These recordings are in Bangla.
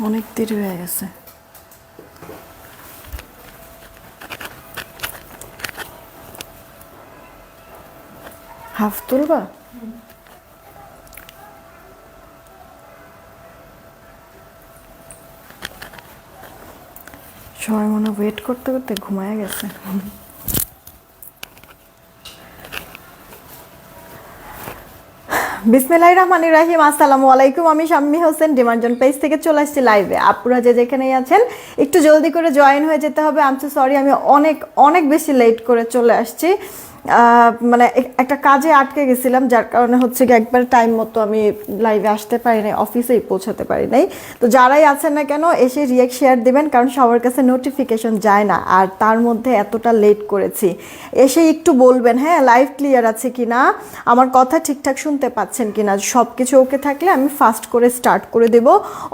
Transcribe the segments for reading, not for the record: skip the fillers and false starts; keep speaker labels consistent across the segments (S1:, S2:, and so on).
S1: অনেক দেরি হয়ে গেছে। হাফ তুলবা? সবাই মনে ওয়েট করতে করতে ঘুমায় গেছে। বিসমিল্লাহির রহমানির রহিম। আসসালামু আলাইকুম। আমি শাম্মী হোসেন ডিমার্জন পেজ থেকে চলে আসছি লাইভে। আপুরা যে যেখানেই আছেন একটু জলদি করে জয়েন হয়ে যেতে হবে। আমি সরি, আমি অনেক অনেক বেশি লেট করে চলে আসছি। মানে একটা কাজে আটকে গেছিলাম, যার কারণে হচ্ছে কি একবার টাইম মতো আমি লাইভে আসতে পারি নাই, অফিসেই পৌঁছাতে পারি নাই। তো যারাই আছেন না কেন এসে রিয়েক্ট শেয়ার দেবেন, কারণ সবার কাছে নোটিফিকেশন যায় না। আর তার মধ্যে এতটা লেট করেছি, এসে একটু বলবেন হ্যাঁ লাইভ ক্লিয়ার আছে কি না, আমার কথা ঠিকঠাক শুনতে পাচ্ছেন কি না। সব কিছু ওকে থাকলে আমি ফাস্ট করে স্টার্ট করে দেব,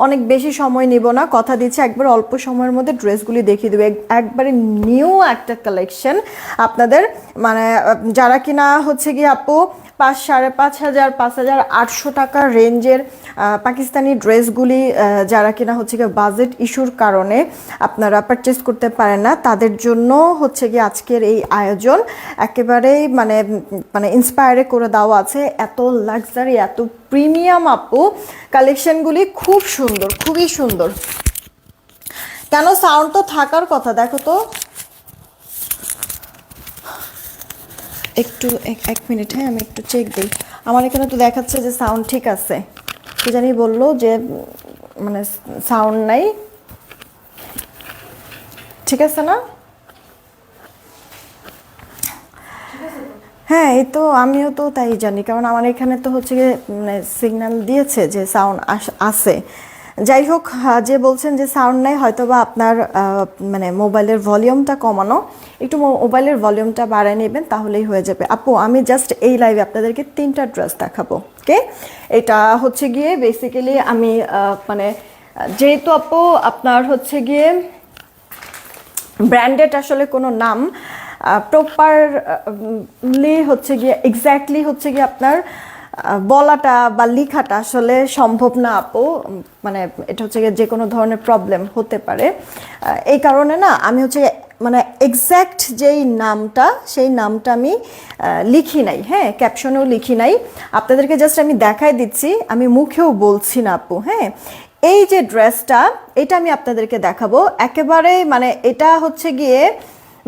S1: অনেক বেশি সময় নিব না, কথা দিচ্ছি। একবার অল্প সময়ের মধ্যে ড্রেসগুলি দেখিয়ে দেবো, একবারে নিউ একটা কালেকশন আপনাদের। মানে যারা কিনা হচ্ছে গিয়ে আপু 5,500 5,800 টাকা রেঞ্জের পাকিস্তানি ড্রেসগুলি যারা কিনা হচ্ছে গিয়ে বাজেট ইস্যুর কারণে আপনারা পারচেস করতে পারেন না, তাদের জন্য হচ্ছে গিয়ে আজকের এই আয়োজন। একেবারেই মানে মানে ইন্সপায়ারে করে দেওয়া আছে। এত লাক্সারি, এত প্রিমিয়াম আপু কালেকশনগুলি, খুব সুন্দর, খুবই সুন্দর। কেন সাউন্ড তো থাকার কথা, দেখো তো একটু এক মিনিট। হ্যাঁ আমি একটু চেক দিই। আমার এখানে তো দেখাচ্ছে যে সাউন্ড ঠিক আছে, কি জানি বললো যে মানে সাউন্ড নাই। ঠিক আছে না? হ্যাঁ এই তো আমিও তো তাই জানি, কারণ আমার এখানে তো হচ্ছে গিয়ে মানে সিগন্যাল দিয়েছে যে সাউন্ড আছে। যাই হোক, যে বলছেন যে সাউন্ড নাই, হয়তো বা আপনার মানে মোবাইলের ভলিউমটা কমানো, একটু মোবাইলের ভলিউমটা বাড়ায় নেবেন, তাহলেই হয়ে যাবে। আপু আমি জাস্ট এই লাইভে আপনাদেরকে 3টা ড্রেস দেখাবো। ওকে, এটা হচ্ছে গিয়ে বেসিক্যালি আমি মানে যেহেতু আপু আপনার হচ্ছে গিয়ে ব্র্যান্ডেড আসলে কোনো নাম প্রপারলি হচ্ছে গিয়ে এক্স্যাক্টলি হচ্ছে গিয়ে আপনার বলাটা বা লেখাটা আসলে সম্ভব না আপু। মানে এটা হচ্ছে গিয়ে যে কোনো ধরনের প্রবলেম হতে পারে, এই কারণে না আমি হচ্ছে মানে এক্স্যাক্ট যেই নামটা সেই নামটা আমি লিখি নাই, হ্যাঁ ক্যাপশনেও লিখি নাই। আপনাদেরকে জাস্ট আমি দেখাই দিচ্ছি, আমি মুখেও বলছি না আপু। হ্যাঁ এই যে ড্রেসটা, এটা আমি আপনাদেরকে দেখাবো একেবারে, মানে এটা হচ্ছে গিয়ে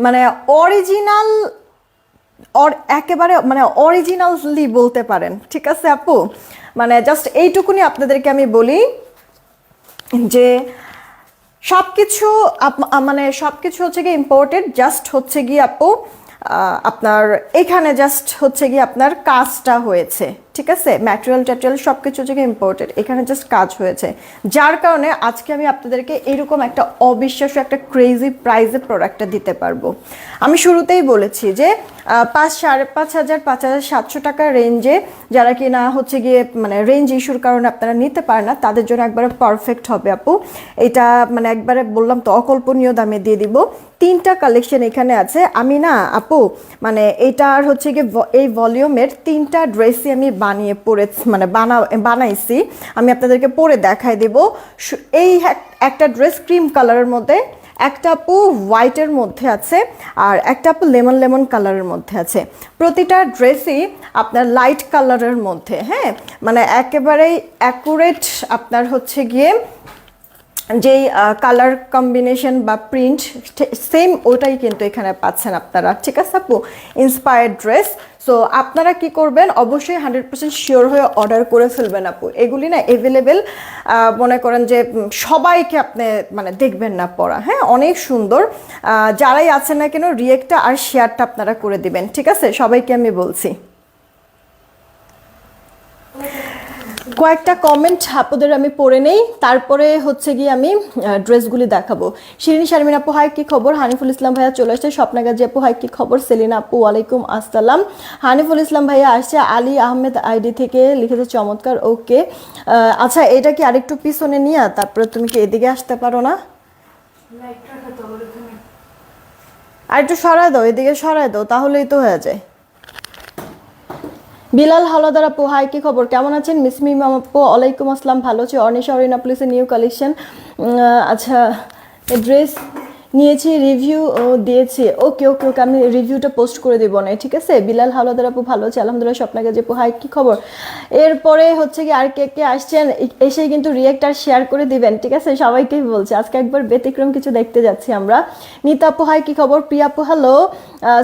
S1: মানে অরিজিনাল, একেবারে মানে অরিজিনালি বলতে পারেন। ঠিক আছে আপু, মানে জাস্ট এইটুকুনি আপনাদেরকে আমি বলি যে সব কিছু মানে সব কিছু হচ্ছে গিয়ে ইম্পোর্টেড, জাস্ট হচ্ছে গিয়ে আপু আপনার এখানে জাস্ট হচ্ছে গিয়ে আপনার কাজটা হয়েছে। ঠিক আছে, ম্যাটেরিয়াল ট্যাটেরিয়াল সব কিছু হচ্ছে গিয়ে ইম্পোর্টেড, এখানে জাস্ট কাজ হয়েছে, যার কারণে আজকে আমি আপনাদেরকে এরকম একটা অবিশ্বাস্য একটা ক্রেজি প্রাইজে প্রোডাক্টটা দিতে পারবো। আমি শুরুতেই বলেছি যে 5,500 5,700 টাকা রেঞ্জে যারা কিনা হচ্ছে গিয়ে মানে রেঞ্জ ইস্যুর কারণে আপনারা নিতে পারেন না, তাদের জন্য একবারে পারফেক্ট হবে আপু। এটা মানে একবারে বললাম তো অকল্পনীয় দামে দিয়ে দিব। 3টা কালেকশন এখানে আছে। আমি না আপু মানে এইটার হচ্ছে গিয়ে এই ভলিউমের 3টা ড্রেসই আমি বানিয়ে পরে মানে বানাইছি, আমি আপনাদেরকে পরে দেখাই দেব। এই একটা ড্রেস ক্রিম কালারের মধ্যে, একটা আপু হোয়াইটের মধ্যে আছে, আর একটা আপু লেমন লেমন কালারের মধ্যে আছে। প্রতিটা ড্রেসই আপনার লাইট কালারের মধ্যে, হ্যাঁ মানে একেবারেই অ্যাকুরেট আপনার হচ্ছে গিয়ে যেই কালার কম্বিনেশন বা প্রিন্ট সেম ওটাই কিন্তু এখানে পাচ্ছেন আপনারা। ঠিক আছে আপু, ইন্সপায়ার্ড ড্রেস। সো আপনারা কি করবেন, অবশ্যই 100% শিওর হয়ে অর্ডার করে ফেলবেন আপু। এগুলি না অ্যাভেলেবেল, মনে করেন যে সবাইকে আপনি মানে দেখবেন না পরা, হ্যাঁ অনেক সুন্দর। যারাই আছেন না কেন রিয়েক্টটা আর শেয়ারটা আপনারা করে দিবেন। ঠিক আছে, সবাইকে আমি বলছি। কয়েকটা কমেন্ট আপুদের আমি পড়ে নেই, তারপরে হচ্ছে গিয়ে আমি ড্রেসগুলি দেখাবো। শিরিনী শারমিন আপু হাই কি খবর, হানিফুল ইসলাম ভাইয়া চলে আসছে, স্বপ্না গাজী আপু হাই কি খবর, সেলিনা আপু ওয়ালাইকুম আসসালাম, হানিফুল ইসলাম ভাইয়া আসছে, আলী আহমেদ আইডি থেকে লিখেছে চমৎকার। ওকে আচ্ছা, এটা কি আরেকটু পিছনে নিয়ে তারপরে তুমি কি এদিকে আসতে পারো না? আর একটু সরায় দাও, এদিকে সরায় দাও, তাহলেই তো হয়ে যায়। বিলাল হাওলাদার আপু, হাই, কি খবর, কেমন আছেন? মিসমি মাম আপু, ওয়ালাইকুম আসসালাম, ভালো আছি। অনিশা অরিনা প্লিজের নিউ কালেকশন। আচ্ছা, ড্রেস নিয়েছি, রিভিউ দিয়েছি। ওকে ওকে ওকে, আমি রিভিউটা পোস্ট করে দেবো না, ঠিক আছে? বিলাল হাওলাদার আপু, ভালো আছে আলহামদুলিল্লাহ। স্বপ্নাকে যে আপু, হাই, কি খবর? এরপরে হচ্ছে কি আর কে কে আসছেন এসে কিন্তু রিয়েক্ট আর শেয়ার করে দিবেন, ঠিক আছে? সবাইকেই বলছি আজকে একবার ব্যতিক্রম কিছু দেখতে যাচ্ছি আমরা। নিতা আপু, হাই, কি খবর? প্রিয়া আপু, hello.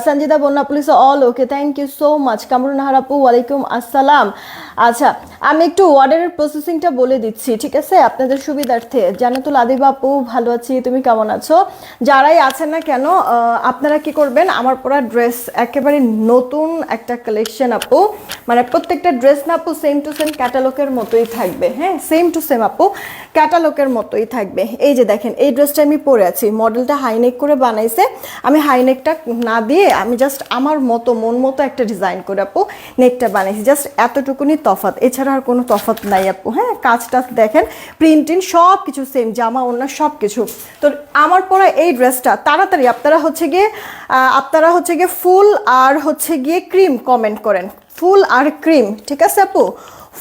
S1: Sanjita Bonna police, all okay, thank you so much. Kamrun Nahar আপু, ওয়ালাইকুম আসসালাম। আচ্ছা, আমি একটু অর্ডারের প্রসেসিংটা বলে দিচ্ছি, ঠিক আছে, আপনাদের সুবিধার্থে। জান্নাতুল আদিবা আপু, ভালো আছি, তুমি কেমন আছো? যারাই আছেন না কেন, আপনারা কি করবেন, আমার পরা ড্রেস একেবারে নতুন একটা কালেকশন আপু, মানে প্রত্যেকটা ড্রেস না আপু সেম টু সেম ক্যাটালগের মতোই থাকবে। হ্যাঁ, সেম টু সেম আপু ক্যাটালগের মতোই থাকবে। এই যে দেখেন, এই ড্রেসটা আমি পরে আছি, মডেলটা হাইনেক করে বানাইছে। আমি হাইনেকটা না দিয়ে আমি জাস্ট আমার মতো মন মতো একটা ডিজাইন করে আপু নেকটা বানাইছি, জাস্ট এতটুকুনি তফাৎ, এছাড়া আর কোনো তফাৎ নাই আপু। হ্যাঁ, কাজটা দেখেন, প্রিন্টিং সব কিছু সেম, জামা ওড়না সব কিছু। তো আমার পরা এই ড্রেসটা তাড়াতাড়ি আপনারা হচ্ছে গিয়ে ফুল আর হচ্ছে গিয়ে ক্রিম কমেন্ট করেন, ফুল আর ক্রিম, ঠিক আছে আপু?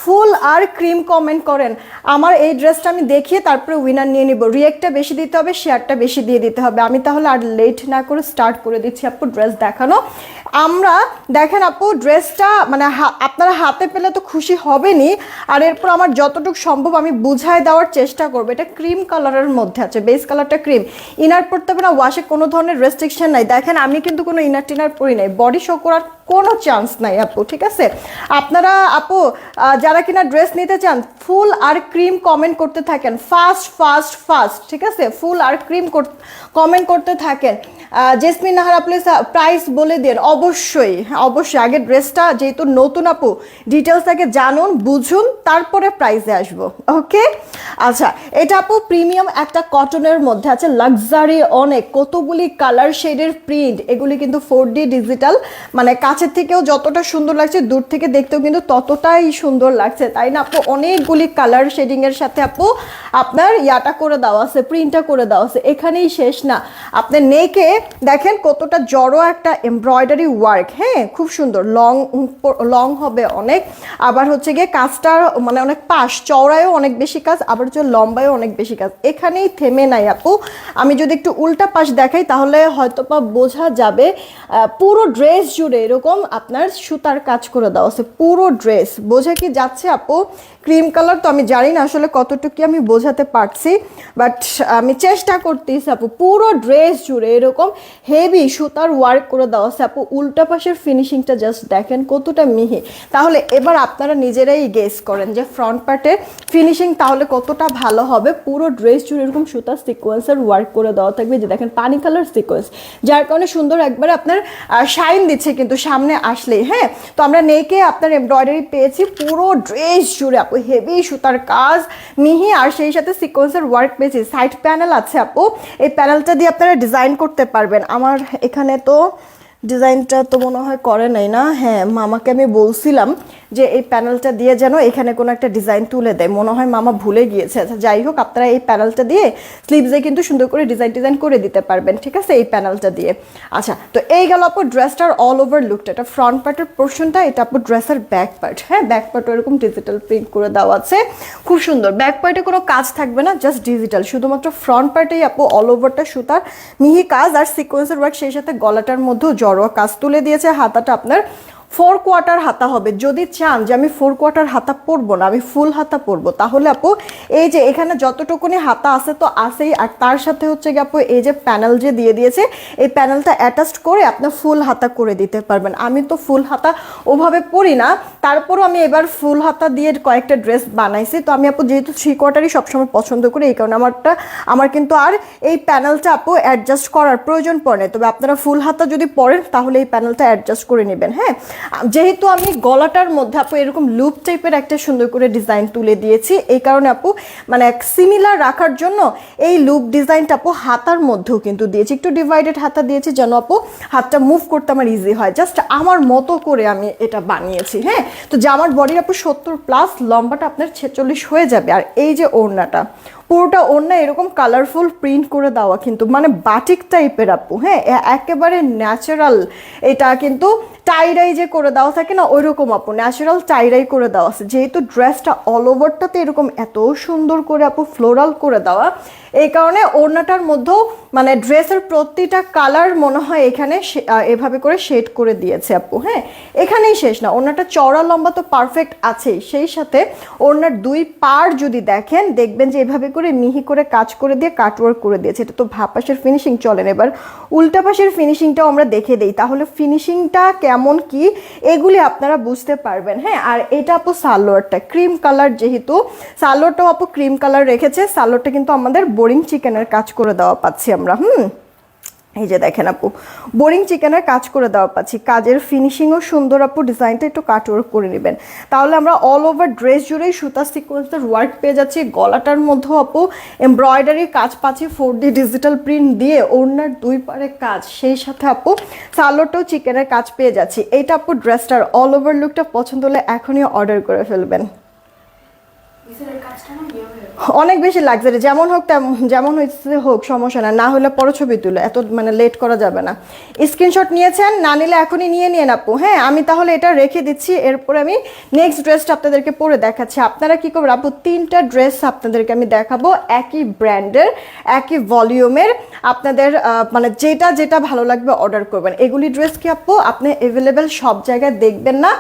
S1: ফুল আর ক্রিম কমেন্ট করেন। আমার এই ড্রেসটা আমি দেখিয়ে তারপরে উইনার নিয়ে নিব। রিয়েক্টটা বেশি দিতে হবে, শেয়ারটা বেশি দিয়ে দিতে হবে। আমি তাহলে আর লেট না করে স্টার্ট করে দিচ্ছি আপু ড্রেস দেখানো। আমরা দেখেন আপু ড্রেসটা মানে আপনারা হাতে পেলে তো খুশি হবেনই, আর এরপর আমার যতটুকু সম্ভব আমি বুঝাই দেওয়ার চেষ্টা করবো। এটা ক্রিম কালারের মধ্যে আছে, বেস কালারটা ক্রিম। ইনার পড়তে হবে না, ওয়াশে কোনো ধরনের রেস্ট্রিকশন নাই। দেখেন আমি কিন্তু কোনো ইনার টিনার পরি নাই, বডি শো করার কোনো চান্স নাই আপু, ঠিক আছে? আপনারা আপু যারা কিনা ড্রেস নিতে চান, ফুল আর ক্রিম কমেন্ট করতে থাকেন, ফাস্ট ফাস্ট ফাস্ট, ঠিক আছে? ফুল আর ক্রিম কমেন্ট করতে থাকেন। জেসমিন নাহার প্লিজ প্রাইস বলে দিন। অবশ্যই অবশ্যই, আগে ড্রেসটা যেহেতু নতুন আপু, ডিটেলস আগে জানুন বুঝুন, তারপরে প্রাইসে আসবো, ওকে? আচ্ছা, এটা আপু প্রিমিয়াম একটা কটনের মধ্যে আছে, লাক্সারি অনেক, কতগুলি কালার শেডের প্রিন্ট। এগুলি কিন্তু 4D ডিজিটাল, মানে কাছের থেকেও যতটা সুন্দর লাগছে দূর থেকে দেখতেও কিন্তু ততটাই সুন্দর লাগছে, তাই না আপু? অনেকগুলি কালার শেডিং এর সাথে আপু আপনার ইয়াটা করে দেওয়া আছে, প্রিন্টটা করে দেওয়া আছে। এখানেই শেষ না, আপনার নেকে দেখেন কতটা জড়ো একটা এমব্রয়ডারি ওয়ার্ক। হ্যাঁ, খুব সুন্দর, লং হবে অনেক, আবার হচ্ছে গিয়ে কাজটার মানে অনেক পাশ চওড়ায়ও অনেক বেশি কাজ, আবার হচ্ছে লম্বায়ও অনেক বেশি কাজ। এখানেই থেমে নাই আপু। আমি যদি একটু উল্টা পাশ দেখাই তাহলে হয়তোবা বোঝা যাবে। পুরো ড্রেস জুড়ে এরকম আপনার সুতার কাজ করে দেওয়া আছে, পুরো ড্রেস। বোঝা কি যাচ্ছে আপু? ক্রিম কালার তো আমি জানি না আসলে কতটুকু আমি বোঝাতে পারছি, বাট আমি চেষ্টা করতেছি আপু। পুরো ড্রেস জুড়ে এরকম হেভি সুতার ওয়ার্ক করে দেওয়া আছে আপু। উল্টা পাশের ফিনিশিংটা জাস্ট দেখেন কতটা মিহি। তাহলে এবার আপনারা নিজেরাই গেস করেন যে ফ্রন্ট পার্টের ফিনিশিং তাহলে কতটা ভালো হবে। পুরো ড্রেস জুড়ে এরকম সুতার সিকোয়েন্সের ওয়ার্ক করে দেওয়া থাকবে, যে দেখেন পানি কালার সিকোয়েন্স, যার কারণে সুন্দর একবারে আপনার শাইন দিচ্ছে কিন্তু সামনে আসলেই। হ্যাঁ, তো আমরা নেকে আপনার এমব্রয়ডারি পেয়েছি পুরো ড্রেস জুড়ে আপু, হেভি সুতার কাজ মিহি, আর সেই সাথে সিকোয়েন্সের ওয়ার্ক পেয়েছি। সাইড প্যানেল আছে আপু, এই প্যানেলটা দিয়ে আপনারা ডিজাইন করতে পারবেন। আমার এখানে তো ডিজাইনটা তো মনে হয় করে নাই না। হ্যাঁ, মামাকে আমি বলছিলাম যে এই প্যানেলটা দিয়ে যেন এখানে কোনো একটা ডিজাইন তুলে দেয়, মনে হয় মামা ভুলে গিয়েছে। আচ্ছা যাই হোক, আপনারা এই প্যানেলটা দিয়ে স্লিভসে কিন্তু সুন্দর করে ডিজাইন করে দিতে পারবেন, ঠিক আছে, এই প্যানেলটা দিয়ে। আচ্ছা, তো এই গেল আপু ড্রেসটার অল ওভার লুকটা। এটা ফ্রন্ট পার্টের পোর্শনটা, এটা আপু ড্রেসের ব্যাক পার্ট। হ্যাঁ, ব্যাক পার্টও এরকম ডিজিটাল প্রিন্ট করে দেওয়া আছে, খুব সুন্দর। ব্যাক পার্টে কোনো কাজ থাকবে না, জাস্ট ডিজিটাল, শুধুমাত্র ফ্রন্ট পার্টেই আপু অল ওভারটা সুতার মিহি কাজ আর সিকোয়েন্সের ওয়ার্ক, সেই সাথে গলাটার মধ্যেও জড়োয়া কাজ তুলে দিয়েছে। হাতাটা আপনার 4 কোয়ার্টার হাতা হবে। যদি চান যে আমি 4 কোয়ার্টার হাতা পরবো না, আমি ফুল হাতা পরবো, তাহলে আপু এই যে এখানে যতটুকুনি হাতা আছে তো আছেই, আর তার সাথে হচ্ছে কি আপু এই যে প্যানেল যে দিয়ে দিয়েছে, এই প্যানেলটা অ্যাটাচড করে আপনার ফুল হাতা করে দিতে পারবেন। আমি তো ফুল হাতা ওভাবে পরি না, তারপরও আমি এবার ফুল হাতা দিয়ে কয়েকটা ড্রেস বানাইছি। তো আমি আপু যেহেতু 3 কোয়ার্টারই সবসময় পছন্দ করি, এই কারণে আমার কিন্তু আর এই প্যানেলটা আপু অ্যাডজাস্ট করার প্রয়োজন পড়ে না। তবে আপনারা ফুল হাতা যদি পরেন তাহলে এই প্যানেলটা অ্যাডজাস্ট করে নেবেন। হ্যাঁ, যেহেতু আমি গলাটার মধ্যে আপু এরকম লুপ টাইপের একটা সুন্দর করে ডিজাইন তুলে দিয়েছি, এই কারণে আপু মানে সিমিলার রাখার জন্য এই লুপ ডিজাইনটা আপু হাতার মধ্যেও কিন্তু দিয়েছি, একটু ডিভাইডেড হাতা দিয়েছি যেন আপু হাতটা মুভ করতে আমার ইজি হয়। জাস্ট আমার মতো করে আমি এটা বানিয়েছি। হ্যাঁ, তো জামার বডির আপু 70+, লম্বাটা আপনার 46 হয়ে যাবে। আর এই যে ওড়নাটা, পুরোটা ওড়না এরকম কালারফুল প্রিন্ট করে দেওয়া, কিন্তু মানে বাটিক টাইপের আপু। হ্যাঁ, একেবারে ন্যাচারাল, এটা কিন্তু টাইডাই যে করে দেওয়া থাকে না ওইরকম আপু, ন্যাচারাল টাইডাই করে দেওয়া আছে। যেহেতু ড্রেসটা অল ওভারটাতে এরকম এত সুন্দর করে আপু ফ্লোরাল করে দেওয়া, এই কারণে ওড়নাটার মধ্যেও মানে ড্রেসের প্রতিটা কালার মনে হয় এখানে এভাবে করে শেড করে দিয়েছে আপু। হ্যাঁ, এখানেই শেষ না, ওড়নাটা চওড়া লম্বা তো পারফেক্ট আছেই, সেই সাথে ওড়নার দুই পার যদি দেখেন দেখবেন যে এভাবে করে মিহি করে কাজ করে দিয়ে কাটওয়ার্ক করে দিয়েছে। এটা তো ভাব পাশের ফিনিশিং চলেন, এবার উল্টা পাশের ফিনিশিংটাও আমরা দেখে দিই, তাহলে ফিনিশিংটা কেমন কি এগুলি আপনারা বুঝতে পারবেন। হ্যাঁ, আর এটা আপু সালোয়ারটা ক্রিম কালার, যেহেতু সালোয়ারটাও আপু ক্রিম কালার রেখেছে, সালোয়ারটা কিন্তু আমাদের বোরিং চিকেনের কাজ করে দেওয়া পাচ্ছি আমরা। এই যে দেখেন আপু বোরিং চিকেনের কাজ করে দেওয়া পাচ্ছি, কাজের ফিনিশিংও সুন্দর আপু, ডিজাইনটা একটু কাটওয়ার্ক করে নেবেন, তাহলে আমরা অল ওভার ড্রেস জুড়েই সুতা সিকোয়েন্সের ওয়ার্ক পেয়ে যাচ্ছি। গলাটার মধ্যেও আপু এমব্রয়ডারি কাজ পাচ্ছি 4D ডিজিটাল প্রিন্ট দিয়ে, ওড়নার দুই পারে কাজ, সেই সাথে আপু সালোয়ারটাও চিকেনের কাজ পেয়ে যাচ্ছি। এইটা আপু ড্রেসটার অল ওভার লুকটা পছন্দ হলে এখনই অর্ডার করে ফেলবেন। অনেক বেশি লাক্সারি, যেমন হোক যেমন হয়েছে হোক সমস্যা না, না হলে পরে ছবি তুলে এত মানে লেট করা যাবে না। স্ক্রিনশট নিয়েছেন, না নিলে এখনই নিয়ে আপু। হ্যাঁ, আমি তাহলে এটা রেখে দিচ্ছি, এরপরে আমি নেক্সট ড্রেসটা আপনাদেরকে পরে দেখাচ্ছি। আপনারা কি করবেন আপু, 3টা ড্রেস আপনাদেরকে আমি দেখাবো, একই ব্র্যান্ডের একই ভলিউমের, আপনাদের মানে যেটা যেটা ভালো লাগবে অর্ডার করবেন। এগুলি ড্রেস কি আপু আপনি অ্যাভেলেবেল সব জায়গায় দেখবেন না,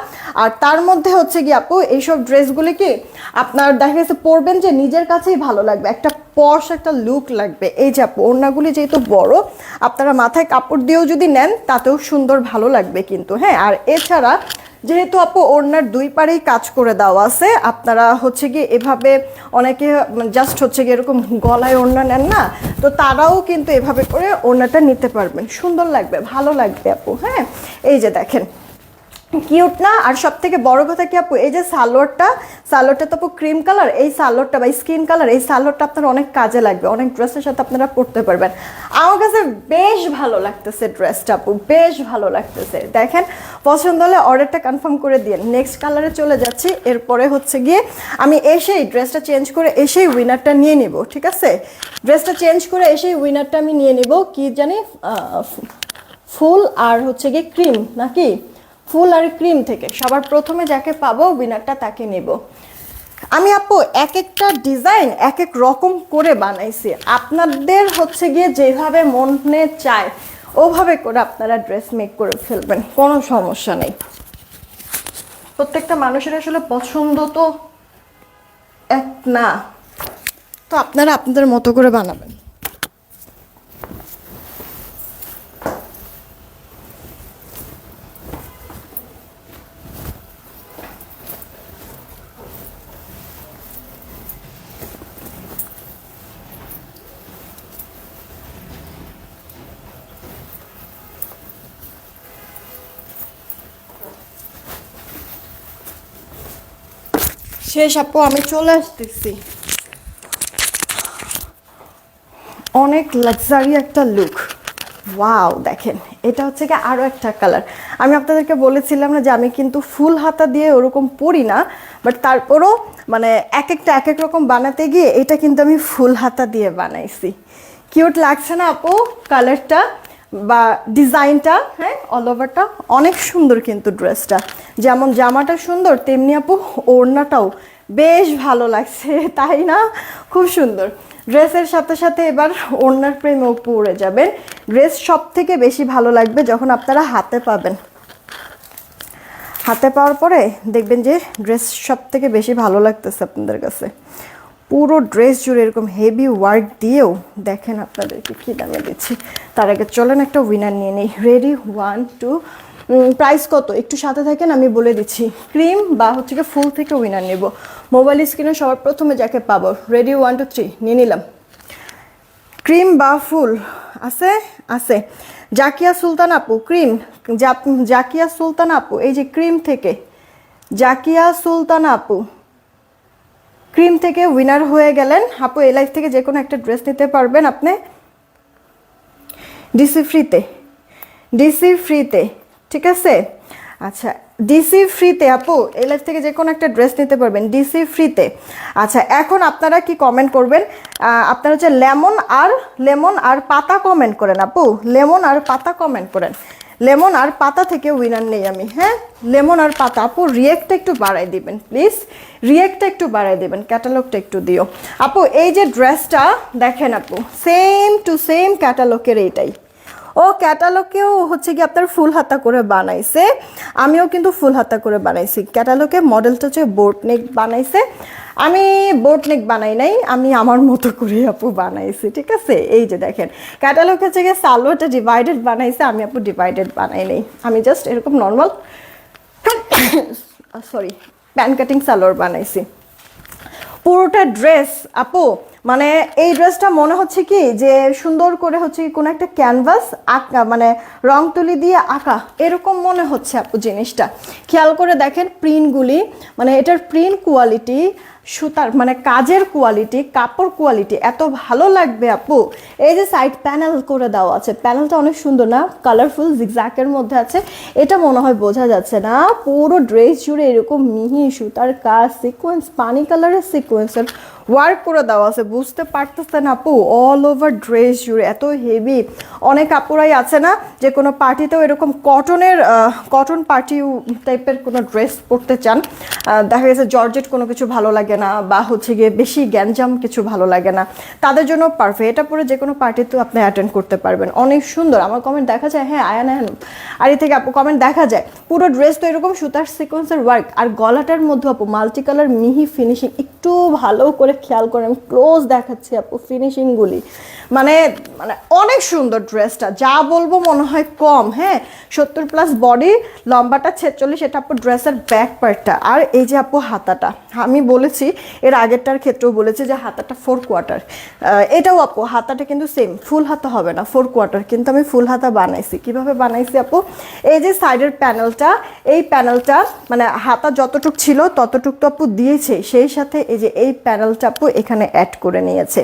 S1: আর তার মধ্যে হচ্ছে কি আপু এইসব ড্রেসগুলি কি আপনার দেখা গেছে পরবেন যে নিজের কাছেই ভালো লাগবে, একটা পশ একটা লুক লাগবে। এই যে আপু ওড়নাগুলি যেহেতু বড়, আপনারা মাথায় কাপড় দিয়েও যদি নেন তাতেও সুন্দর ভালো লাগবে কিন্তু। হ্যাঁ, আর এছাড়া যেহেতু আপু ওড়নার দুই পারেই কাজ করে দেওয়া আছে, আপনারা হচ্ছে গিয়ে এভাবে অনেকে জাস্ট হচ্ছে গিয়ে এরকম গলায় ওড়না নেন না, তো তারাও কিন্তু এভাবে করে ওড়নাটা নিতে পারবেন, সুন্দর লাগবে ভালো লাগবে আপু। হ্যাঁ, এই যে দেখেন কিউট না? আর সব থেকে বড় কথা কি আপু, এই যে সালোয়ারটা তো আপু ক্রিম কালার, এই সালোয়ারটা বা স্কিন কালার, এই সালোয়ারটা আপনার অনেক কাজে লাগবে, অনেক ড্রেসের সাথে আপনারা পরতে পারবেন। আমার কাছে বেশ ভালো লাগতেছে ড্রেসটা আপু, বেশ ভালো লাগতেছে। দেখেন পছন্দ হলে অর্ডারটা কনফার্ম করে দিন। নেক্সট কালারে চলে যাচ্ছি, এরপরে হচ্ছে গিয়ে আমি এসেই ড্রেসটা চেঞ্জ করে এসেই উইনারটা নিয়ে নিব। ঠিক আছে, ড্রেসটা চেঞ্জ করে এসেই উইনারটা আমি নিয়ে নিব, কি জানি ফুল আর হচ্ছে গিয়ে ক্রিম, নাকি ফুল আর ক্রিম থেকে সবার প্রথমে যাকে পাবো উইনারটা তাকে নেব। আমি আপু এক একটা ডিজাইন এক এক রকম করে বানাইছি, আপনাদের হচ্ছে গিয়ে যেভাবে মনে চায় ওভাবে করে আপনারা ড্রেস মেক করে ফেলবেন, কোনো সমস্যা নেই। প্রত্যেকটা মানুষের আসলে পছন্দ তো এক না, তো আপনারা আপনাদের মতো করে বানাবেন। শেষ আপু, আমি চলে আসতেছি। অনেক লাক্সারি একটা লুক, ওয়াও দেখেন, এটা হচ্ছে কি আরও একটা কালার। আমি আপনাদেরকে বলেছিলাম না যে আমি কিন্তু ফুল হাতা দিয়ে ওরকম পরি না, বাট তারপরও মানে এক একটা এক এক রকম বানাতে গিয়ে এটা কিন্তু আমি ফুল হাতা দিয়ে বানাইছি। কিউট লাগছে না আপু কালারটা বা ডিজাইনটা? হ্যাঁ, অল ওভারটা অনেক সুন্দর কিন্তু ড্রেসটা, যেমন জামাটা সুন্দর তেমনি আপু ওড়নাটাও বেশ ভালো লাগছে, তাই না? খুব সুন্দর। ড্রেসের সাথে সাথে এবার ওড়নার প্রেমেও পড়ে যাবেন। ড্রেস সব থেকে বেশি ভালো লাগবে যখন আপনারা হাতে পাবেন, হাতে পাওয়ার পরে দেখবেন যে ড্রেস সব থেকে বেশি ভালো লাগতেছে আপনাদের কাছে। পুরো ড্রেস জুড়ে এরকম হেভি ওয়ার্ক দিয়েও দেখেন আপনাদেরকে কী দামে দিচ্ছি। তার আগে চলেন একটা উইনার নিয়ে নিই। রেডি, 1 2, প্রাইস কত একটু সাথে থাকেন আমি বলে দিচ্ছি। ক্রিম বা হচ্ছে কি ফুল থেকে উইনার নেব। মোবাইল স্ক্রিনে সবার প্রথমে যাকে পাবো, রেডি 1 2 3 নিয়ে নিলাম। ক্রিম বা ফুল আছে আছে, জাকিয়া সুলতান আপু ক্রিম, জাকিয়া সুলতান আপু, এই যে ক্রিম থেকে জাকিয়া সুলতান আপু ক্রিম থেকে উইনার হয়ে গেলেন আপু। এই লাইফ থেকে যে কোনো একটা ড্রেস নিতে পারবেন আপনি ডিসি ফ্রিতে, ঠিক আছে? আচ্ছা, ডিসি ফ্রিতে আপু এই লাইফ থেকে যে কোনো একটা ড্রেস নিতে পারবেন ডিসি ফ্রিতে। আচ্ছা, এখন আপনারা কি কমেন্ট করবেন? আপনারা হচ্ছে লেমন আর পাতা কমেন্ট করেন আপু, লেমন আর পাতা কমেন্ট করেন। লেমন আর পাতা থেকে উইনার নেই আমি, হ্যাঁ লেমন আর পাতা। আপু রিয়েক্টটা একটু বাড়াই দিবেন প্লিজ, রিয়েক্টটা একটু বাড়াই দিবেন, ক্যাটালগটা একটু দিও। আপু এই যে ড্রেসটা দেখেন আপু, সেম টু সেম ক্যাটালগের এইটাই। ও ক্যাটালগেও হচ্ছে কি আপনার ফুল হাতা করে বানাইছে, আমিও কিন্তু ফুল হাতা করে বানাইছি। ক্যাটালগে মডেলটা হচ্ছে বোট নেক বানাইছে, আমি বোট নেক বানাই নাই, আমি আমার মতো করে আপু বানাইছি, ঠিক আছে। এই যে দেখেন ক্যাটালগ হচ্ছে গিয়ে সালোয়ারটা ডিভাইডেড বানাইছে, আমি আপু ডিভাইডেড বানাই নাই, আমি জাস্ট এরকম normal sorry pan cutting salwar বানাইছি। পুরোটা ড্রেস আপু মানে এই ড্রেসটা মনে হচ্ছে কি যে সুন্দর করে হচ্ছে কি কোনো একটা ক্যানভাস আঁকা, মানে রং তুলি দিয়ে আঁকা এরকম মনে হচ্ছে আপু জিনিসটা। খেয়াল করে দেখেন প্রিন্টগুলি, মানে এটার প্রিন্ট কোয়ালিটি, সুতার মানে কাজের কোয়ালিটি, কাপড় কোয়ালিটি এত ভালো লাগবে আপু। এই যে সাইড প্যানেল করে দেওয়া আছে, প্যানেলটা অনেক সুন্দর না, কালারফুল জিগজ্যাগের মধ্যে আছে, এটা মনে হয় বোঝা যাচ্ছে না। পুরো ড্রেস জুড়ে এরকম মিহি সুতার কাজ, সিকোয়েন্স, পানি কালারের সিকোয়েন্সের ওয়ার্ক করে দেওয়া আছে, বুঝতে পারতেছেন আপু অল ওভার ড্রেস জুড়ে এত হেভি। অনেক আপুরাই আছে না যে কোনো পার্টিতেও এরকম কটনের কটন পার্টি টাইপের কোনো ড্রেস পরতে চান, দেখা গেছে জর্জেট কোনো কিছু ভালো লাগে না, বা হচ্ছে গিয়ে বেশি গ্যাঞ্জাম কিছু ভালো লাগে না, তাদের জন্য পারফেক্ট। এটা পরে যে কোনো পার্টিতেও আপনি অ্যাটেন্ড করতে পারবেন, অনেক সুন্দর। আমার কমেন্ট দেখা যায়, হ্যাঁ আয়ান আয়ান আর এই থেকে আপু কমেন্ট দেখা যায়। পুরো ড্রেস তো এরকম সুতার সিকোয়েন্সের ওয়ার্ক, আর গলাটার মধ্যে আপু মাল্টি কালার মিহি ফিনিশিং, একটু ভালো করে খেয়াল করে আমি ক্লোজ দেখাচ্ছি আপু ফিনিশিংগুলি, মানে মানে অনেক সুন্দর ড্রেসটা, যা বলবো মনে হয় কম। হ্যাঁ 70+ বডি, লম্বাটা 46, এটা আপু ড্রেসের ব্যাক পার্টটা। আর এই যে আপু হাতাটা, আমি বলেছি এর আগেরটার ক্ষেত্রেও বলেছি যে হাতাটা 4 কোয়ার্টার, এটাও আপু হাতাটা কিন্তু সেম, ফুল হাতা হবে না 4 কোয়ার্টার, কিন্তু আমি ফুল হাতা বানাইছি। কিভাবে বানাইছি আপু, এই যে সাইডের প্যানেলটা, এই প্যানেলটা মানে হাতা যতটুক ছিল ততটুক তো আপু দিয়েছে, সেই সাথে এই যে এই প্যানেলটা আপু এখানে অ্যাড করে নিয়েছে।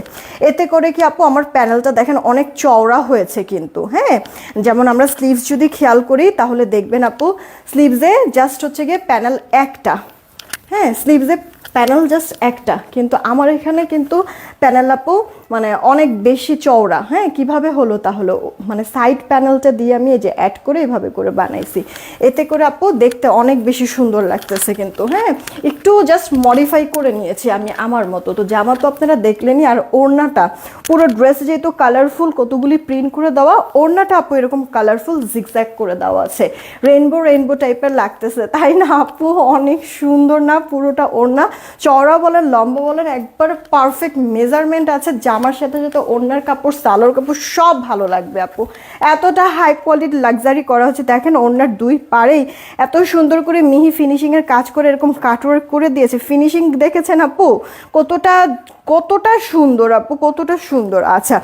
S1: এতে করে কি আপু আমার প্যানেলটা দেখেন অনেক চওড়া হয়েছে কিন্তু। হ্যাঁ যেমন আমরা স্লিভস যদি খেয়াল করি তাহলে দেখবেন আপু স্লিভসে জাস্ট হচ্ছে গিয়ে প্যানেল একটা, হ্যাঁ স্লিভসে প্যানেল জাস্ট একটা, কিন্তু আমার এখানে কিন্তু প্যানেল আপু মানে অনেক বেশি চওড়া। হ্যাঁ কিভাবে হলো তাহলে, মানে সাইড প্যানেলটা দিয়ে আমি এই যে অ্যাড করে এভাবে করে বানাইছি, এতে করে আপু দেখতে অনেক বেশি সুন্দর লাগতেছে কিন্তু। হ্যাঁ একটু জাস্ট মডিফাই করে নিয়েছি আমি আমার মতো। তো জামা তো আপনারা দেখলেনই, আর ওড়নাটা পুরো ড্রেস যেহেতু কালারফুল, কতগুলি প্রিন্ট করে দেওয়া, ওড়নাটা আপু এরকম কালারফুল জিগজ্যাগ করে দেওয়া আছে, রেইনবো রেইনবো টাইপের লাগতেছে, তাই না আপু? অনেক সুন্দর না পুরোটা ওড়না, চওড়া বলেন লম্বা বলেন একবার পারফেক্ট মেজারমেন্ট আছে। জামার সাথে সাথে ওড়নার কাপড়, সালোয়ার কাপড় সব ভালো লাগবে আপু, এতটা হাই কোয়ালিটি লাক্সারি করা হচ্ছে। দেখেন ওড়নার দুই পাড়েই এত সুন্দর করে মিহি ফিনিশিংয়ের কাজ করে এরকম কাটওয়ার্ক করে দিয়েছে। ফিনিশিং দেখেছেন আপু কতটা কতটা সুন্দর আপু, কতটা সুন্দর। আচ্ছা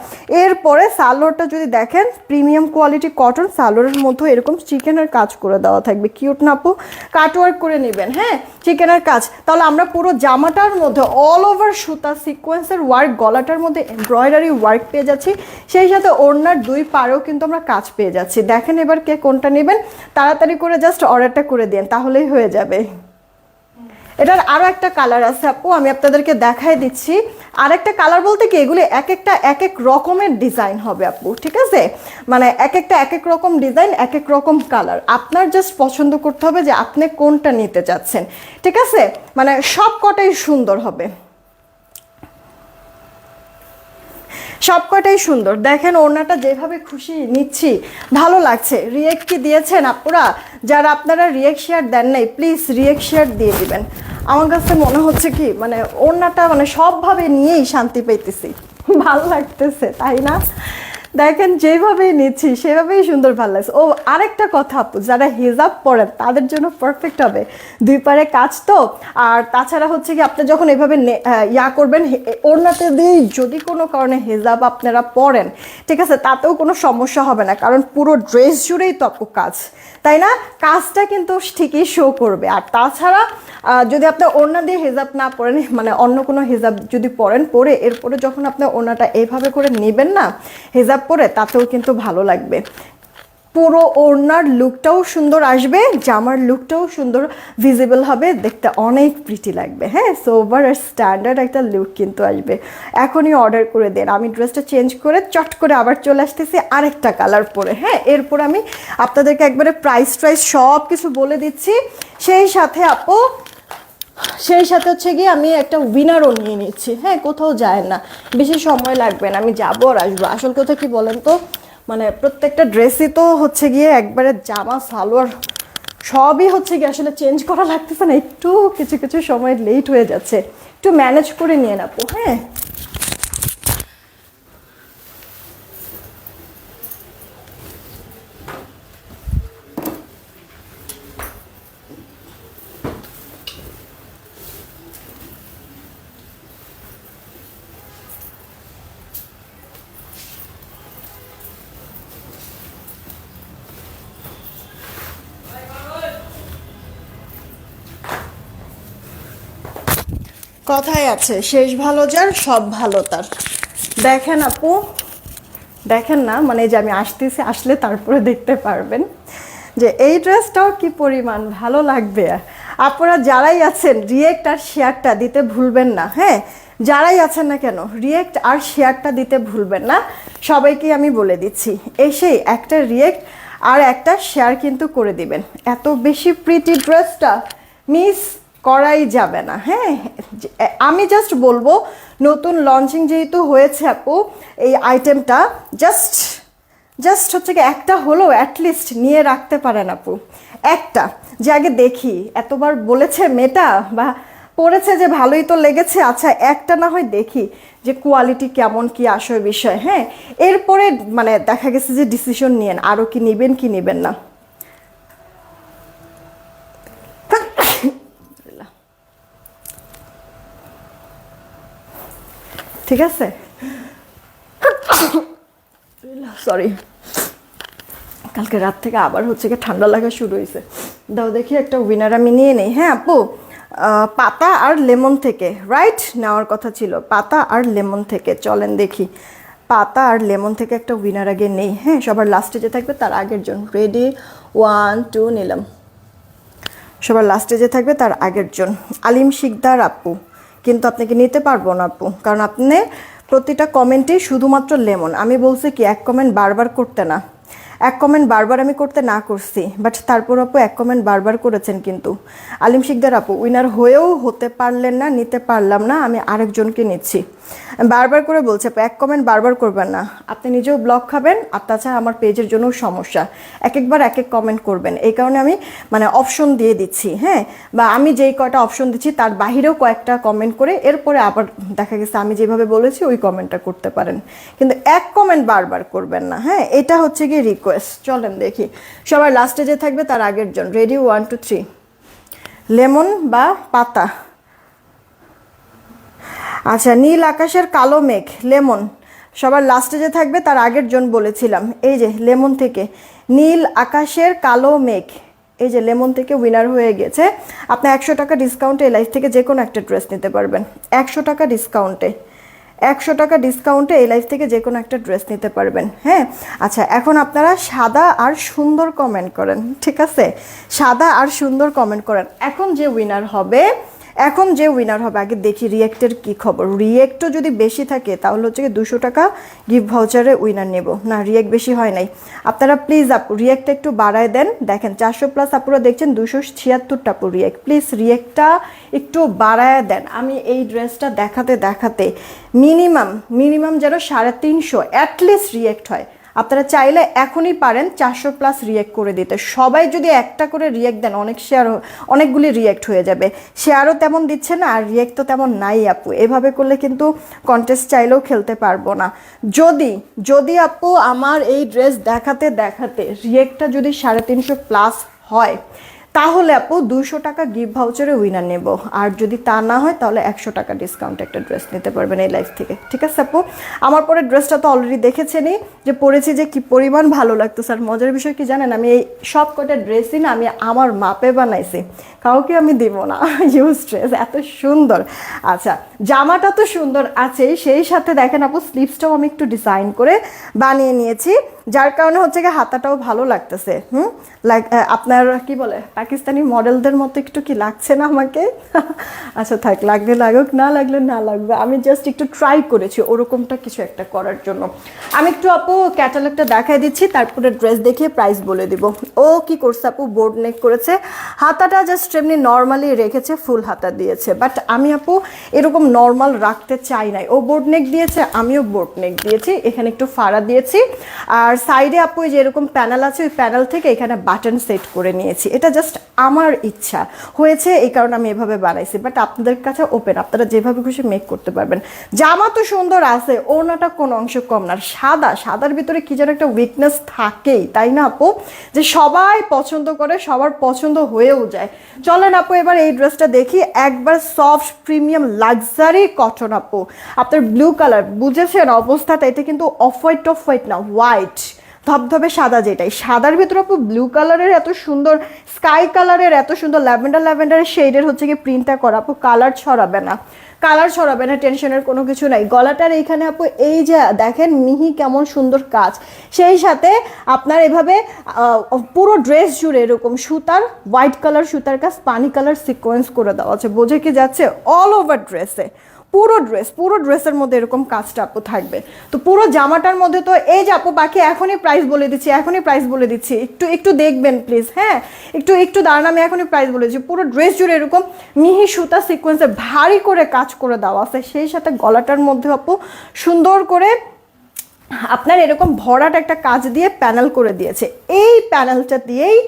S1: এরপরে সালোয়ারটা যদি দেখেন প্রিমিয়াম কোয়ালিটি কটন, সালোয়ারের মধ্যে এরকম চিকেনের কাজ করে দেওয়া থাকবে, কিউট না আপু? কাটওয়ার্ক করে নেবেন, হ্যাঁ চিকেনের কাজ। তাহলে আমরা পুরো জামাটার মধ্যে অল ওভার সুতা সিকোয়েন্সের ওয়ার্ক, গলাটার মধ্যে এমব্রয়ডারি ওয়ার্ক পেয়ে যাচ্ছি, সেই সাথে ওড়নার দুই পাড়েও কিন্তু আমরা কাজ পেয়ে যাচ্ছি। দেখেন এবার কে কোনটা নেবেন, তাড়াতাড়ি করে জাস্ট অর্ডারটা করে দেন, তাহলেই হয়ে যাবে। এটার আরও একটা কালার আছে আপু, আমি আপনাদেরকে দেখাই দিচ্ছি। আরেকটা কালার বলতে কি, এগুলি এক একটা এক এক রকমের ডিজাইন হবে আপু, ঠিক আছে? মানে এক একটা এক এক রকম ডিজাইন, এক এক রকম কালার, আপনার জাস্ট পছন্দ করতে হবে যে আপনি কোনটা নিতে চাচ্ছেন, ঠিক আছে? মানে সব কটাই সুন্দর হবে, সবকটাই সুন্দর। দেখেন ওড়নাটা যেভাবে খুশি নিচ্ছি, ভালো লাগছে। রিয়েক্ট কি দিয়েছেন আপুরা? যারা আপনারা রিয়েক্ট শেয়ার দেন নাই প্লিজ রিয়েক্ট শেয়ার দিয়ে দিবেন। আমার কাছে মনে হচ্ছে কি মানে ওড়নাটা মানে সবভাবে নিয়েই শান্তি পেতেছি, ভালো লাগতেছে, তাই না? দেখেন যেভাবেই নিচ্ছি সেভাবেই সুন্দর, ভালো লাগছে। ও আরেকটা কথা আপু, যারা হিজাব পরেন তাদের জন্য পারফেক্ট হবে, দুই পারে কাজ তো। আর তাছাড়া হচ্ছে কি আপনি যখন এভাবে ইয়া করবেন ওড়নাতে দিয়ে যদি কোনো কারণে হিজাব আপনারা পরেন, ঠিক আছে, তাতেও কোনো সমস্যা হবে না, কারণ পুরো ড্রেস জুড়েই তো আপু কাজ, তাই না? কাজটা কিন্তু ঠিকই শো করবে। আর তাছাড়া যদি আপনি ওড়না দিয়ে হিজাব না পরেন, মানে অন্য কোনো হিজাব যদি পরেন, পরে এরপরে যখন আপনি ওড়নাটা এইভাবে করে নেবেন না হিজাব পরে, তাতেও কিন্তু ভালো লাগবে। পুরো ওড়নার লুকটাও সুন্দর আসবে, জামার লুকটাও সুন্দর ভিজিবল হবে, দেখতে অনেক প্রিটি লাগবে। হ্যাঁ, সোবার আর স্ট্যান্ডার্ড একটা লুক কিন্তু আসবে। এখনই অর্ডার করে দেন। আমি ড্রেসটা চেঞ্জ করে চট করে আবার চলে আসতেছি আরেকটা কালার পরে। হ্যাঁ, এরপর আমি আপনাদেরকে একবারে প্রাইস সব কিছু বলে দিচ্ছি। সেই সাথে হচ্ছে গিয়ে আমি একটা উইনারও নিয়ে নিচ্ছি। হ্যাঁ, কোথাও যায় না, বেশি সময় লাগবে না, আমি যাবো আর আসবো। আসল কথা কি বলেন তো, মানে প্রত্যেকটা ড্রেসই তো হচ্ছে গিয়ে একবারে জামা সালোয়ার সবই হচ্ছে গিয়ে আসলে চেঞ্জ করা লাগতেছে না, একটু কিছু কিছু সময় লেট হয়ে যাচ্ছে, একটু ম্যানেজ করে নিয়ে নেবো। হ্যাঁ, কথায় আছে শেষ ভালো যার সব ভালো তার। দেখেন আপু, দেখেন না, মানে যে আমি আসতেছি, আসলে তারপরে দেখতে পারবেন যে এই ড্রেসটাও কি পরিমাণ ভালো লাগবে। আপনারা যারাই আছেন রিয়েক্ট আর শেয়ারটা দিতে ভুলবেন না। হ্যাঁ, যারাই আছেন না কেন রিয়েক্ট আর শেয়ারটা দিতে ভুলবেন না। সবাইকে আমি বলে দিচ্ছি, এসেই একটা রিয়েক্ট আর একটা শেয়ার কিন্তু করে দিবেন। এত বেশি প্রিটি ড্রেসটা মিস করাই যাবে না। হ্যাঁ, আমি জাস্ট বলবো নতুন লঞ্চিং যেহেতু হয়েছে আপু, এই আইটেমটা জাস্ট হচ্ছে কি একটা হলেও অ্যাটলিস্ট নিয়ে রাখতে পারেন আপু। একটা যে আগে দেখি, এতবার বলেছে মেয়েটা বা পড়েছে যে ভালোই তো লেগেছে, আচ্ছা একটা না হয় দেখি যে কোয়ালিটি কেমন কি আসল বিষয়। হ্যাঁ, এরপরে মানে দেখা গেছে যে ডিসিশন নিয়েন আরও কি নেবেন কি নেবেন না। ঠিক আছে, সরি, কালকে রাত থেকে আবার হচ্ছে কি ঠান্ডা লাগা শুরু হয়েছে। দাও দেখি একটা উইনার আমি নিয়ে নেই। হ্যাঁ আপু, পাতা আর লেমন থেকে রাইট নেওয়ার কথা ছিল, পাতা আর লেমন থেকে। চলেন দেখি, পাতা আর লেমন থেকে একটা উইনার আগে নেই। হ্যাঁ, সবার লাস্টে যে থাকবে তার আগের জন। রেডি, 1 2 নিলাম। সবার লাস্টে যে থাকবে তার আগের জন আলিম শিকদার আপু। কিন্তু আপনাকে নিতে পারবো না আপু, কারণ আপনি প্রতিটা কমেন্টেই শুধুমাত্র লেমন। আমি বলছি কি এক কমেন্ট বারবার করতে না, এক কমেন্ট বারবার আমি করতে না করছি, বাট তারপর আপু এক কমেন্ট বারবার করেছেন। কিন্তু আলিম শিকদার আপু উইনার হয়েও হতে পারলেন না, নিতে পারলাম না, আমি আরেকজনকে নিচ্ছি। বারবার করে বলছে আপু এক কমেন্ট বারবার করবেন না, আপনি নিজেও ব্লক খাবেন, আর তাছাড়া আমার পেজের জন্যও সমস্যা। একবার এক এক কমেন্ট করবেন, এই কারণে আমি মানে অপশন দিয়ে দিচ্ছি। হ্যাঁ, বা আমি যেই কয়টা অপশন দিচ্ছি তার বাহিরেও কয়েকটা কমেন্ট করে এরপরে আবার দেখা গেছে আমি যেভাবে বলেছি ওই কমেন্টটা করতে পারেন, কিন্তু এক কমেন্ট বারবার করবেন না। হ্যাঁ, এটা হচ্ছে গিয়ে রিকোয়েস্ট। চলেন দেখি, সবার লাস্টে যে থাকবে তার আগের জন। রেডি, 1 2 3। লেমন বা পাতা। আচ্ছা, নীল আকাশের কালো মেঘ, লেমন। সবার লাস্টে যে থাকবে তার আগের জন বলেছিলাম, এই যে লেমন থেকে নীল আকাশের কালো মেঘ, এই যে লেমন থেকে উইনার হয়ে গেছে। আপনি 100 টাকা ডিসকাউন্টে এই লাইফ থেকে যে কোনো একটা ড্রেস নিতে পারবেন। 100 টাকা ডিসকাউন্টে, 100 টাকা ডিসকাউন্টে এই লাইফ থেকে যে কোনো একটা ড্রেস নিতে পারবেন। হ্যাঁ, আচ্ছা এখন আপনারা সাদা আর সুন্দর কমেন্ট করেন, ঠিক আছে? সাদা আর সুন্দর কমেন্ট করেন। এখন যে উইনার হবে আগে দেখি রিয়েক্টের কি খবর। রিয়েক্টও যদি বেশি থাকে তাহলে হচ্ছে কি 200 টাকা গিফট ভাউচারে উইনার নেব। না, রিয়েক্ট বেশি হয় নাই। আপনারা প্লিজ আপু রিয়েক্টটা একটু বাড়ায় দেন। দেখেন 400+ আপুরা দেখছেন, 276টা আপু রিয়েক্ট। প্লিজ রিয়েক্টটা একটু বাড়ায় দেন। আমি এই ড্রেসটা দেখাতে মিনিমাম যেন 350 অ্যাটলিস্ট রিয়েক্ট হয়। আপনারা চাইলে এখনই পারেন 400+ রিয়েক্ট করে দিতে। সবাই যদি একটা করে রিয়েক্ট দেন, অনেকগুলি রিয়েক্ট হয়ে যাবে। শেয়ারও তেমন দিচ্ছে না আর রিয়েক্ট তো তেমন নাই আপু। এভাবে করলে কিন্তু কন্টেস্ট চাইলেও খেলতে পারবো না। যদি আপু আমার এই ড্রেস দেখাতে রিয়েক্টটা যদি 350+ হয় তাহলে আপু 200 টাকা গিফট ভাউচারে উইনার নেব। আর যদি তা না হয় তাহলে 100 টাকা ডিসকাউন্ট একটা ড্রেস নিতে পারবেন এই লাইফ থেকে, ঠিক আছে আপু? আমার পরে ড্রেসটা তো অলরেডি দেখেছেনই যে পরেছি যে কি পরিমাণ ভালো লাগতো। স্যার মজার বিষয় কি জানেন, আমি এই সব কটা ড্রেসই না আমি আমার মাপে বানাইছি, কাউকে আমি দিব না ইউজ ড্রেস, এত সুন্দর। আচ্ছা, জামাটা তো সুন্দর আছেই, সেই সাথে দেখেন আপু স্লিভসটাও আমি একটু ডিজাইন করে বানিয়ে নিয়েছি। যার কারণে হচ্ছে কি হাতাটাও ভালো লাগতেছে। লাইক আপনার কি বলে পাকিস্তানি মডেলদের মতো একটু কি লাগছে না আমাকে? আচ্ছা থাক, লাগলে লাগুক, না লাগলে না লাগবে, আমি জাস্ট একটু ট্রাই করেছি ওরকমটা কিছু একটা করার জন্য। আমি একটু আপু ক্যাটালগটা দেখাই দিচ্ছি, তারপরে ড্রেস দেখিয়ে প্রাইস বলে দিব। ও কি করছে আপু, বোর্ড নেক করেছে, হাতাটা জাস্ট এমনি নর্মালি রেখেছে, ফুল হাতা দিয়েছে, বাট আমি আপু এরকম নর্মাল রাখতে চাই নাই। ও বোর্ড নেক দিয়েছে, আমিও বোর্ড নেক দিয়েছি, এখানে একটু ফাড়া দিয়েছি, আর সাইডে আপু যে এরকম প্যানেল আছে ওই প্যানেল থেকে এখানে বাটন সেট করে নিয়েছি। এটা জাস্ট আমার ইচ্ছা হয়েছে, এই কারণে আমি এভাবে বানাইছি, বাট আপনাদের কাছে ওপেন, আপনারা যেভাবে খুশি মেক করতে পারবেন। জামা তো সুন্দর আছে, ওড়নাটা কোন অংশ কম না, সাদার ভিতরে কি যেন একটা উইকনেস থাকেই, তাই না আপু, যে সবাই পছন্দ করে, সবার পছন্দ হয়েও যায়। চলেন আপু এবার এই ড্রেসটা দেখি, একবার সফট প্রিমিয়াম লাক্সারি কটন আপু, আপনার ব্লু কালার, বুঝেছেন অবস্থাটা, এটা কিন্তু অফ হোয়াইট না, হোয়াইট ধবধবে সাদা, যেটাই সাদার ভিতরে আপু ব্লু কালারের এত সুন্দর, স্কাই কালারের এত সুন্দর ল্যাভেন্ডার শেডের হচ্ছে কি প্রিন্টটা করা আপু, কালার ছড়াবে না, টেনশনের কোনো কিছু নাই। গলাটার এইখানে আপু এই যে দেখেন মিহি কেমন সুন্দর কাজ, সেই সাথে আপনার এভাবে পুরো ড্রেস জুড়ে এরকম সুতার হোয়াইট কালার সুতার কাজ, পানি কালার সিকোয়েন্স করে দেওয়া আছে, বোঝে কি যাচ্ছে, অল ওভার ড্রেসে পুরো ড্রেসের মধ্যে এরকম কাজটা আপু থাকবে। তো পুরো জামাটার মধ্যে তো এই যে আপু, বাকি এখনই প্রাইস বলে দিচ্ছি, একটু দেখবেন প্লিজ, হ্যাঁ একটু দাঁড়ান, আমি এখনই প্রাইস বলে দিচ্ছি। পুরো ড্রেস জুড়ে এরকম মিহি সুতা সিকোয়েন্সে ভারী করে কাজ করে দেওয়া আছে, সেই সাথে গলাটার মধ্যে আপু সুন্দর করে আপনার এরকম ভরাট একটা কাজ দিয়ে প্যানেল করে দিয়েছে। এই প্যানেলটা দিয়েই